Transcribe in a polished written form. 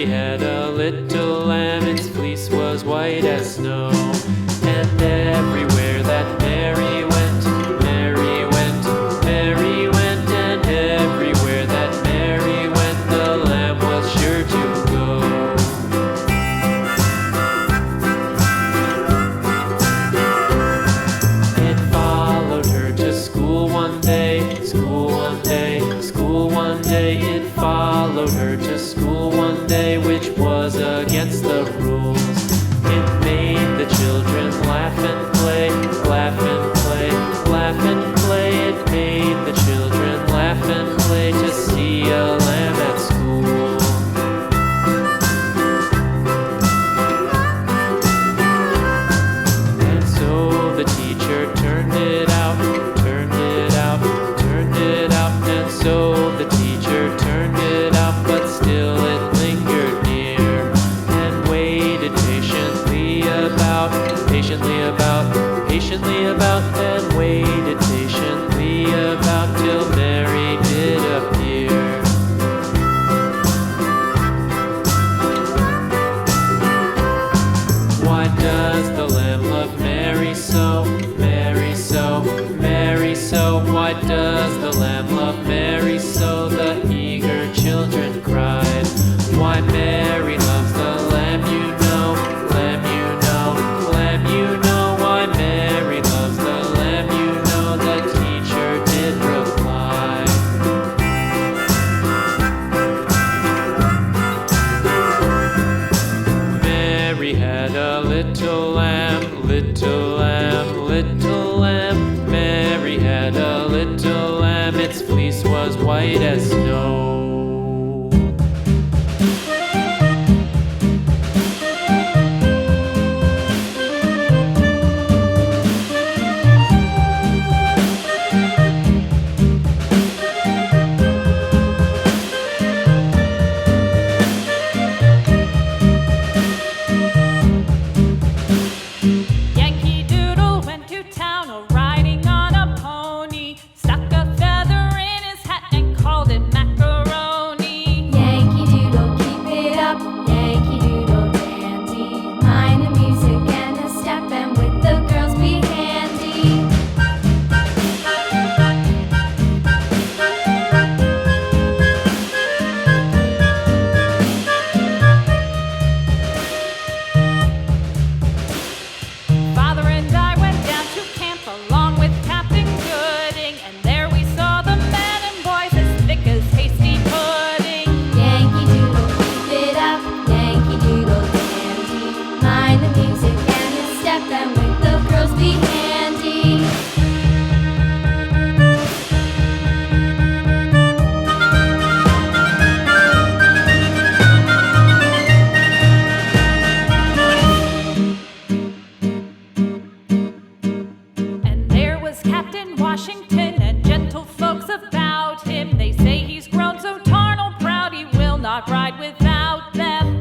had a little lamb, its fleece was white as snow. And everywhere that Mary went, Mary went, Mary went, and everywhere that Mary went, the lamb was sure to go. It followed her to school one day, school one day, school one day. It followed her to school one day, which was against the rules. It made the children laugh and play, laugh and play, laugh and play. It made the children laugh and play to see a lamb at school. And so the teacher turned it out, turned it out, turned it out. And so the teacher turned it out, but still it lingered near and waited patiently about, patiently about, patiently about, and waited patiently about till Mary did appear. Why does the lamb love Mary so, Mary so, Mary so? Why does the lamb love Mary so? The eager children cried. Why Mary loves the lamb, you know, lamb, you know, lamb, you know. Why Mary loves the lamb, you know, the teacher did reply. Mary had a little lamb, little lamb, little lamb. Mary had a little lamb, its fleece was white as snow. Yankee Doodle went to town riding on a pony, stuck a feather in his hat and called it macaroni. Yankee Doodle, keep it up, Yankee Doodle dandy. Mind the music and the step, and with the girls be handy. Father and I went down to camp along with Captain Gooding, and there we saw the men and boys as thick as hasty pudding. Yankee Doodle, keep it up, Yankee Doodle dandy. Mind the music and the step, and with the girls be handy. And there was Captain Washington and gentle folks about him. They say he's grown so tarnal proud he will not ride without them.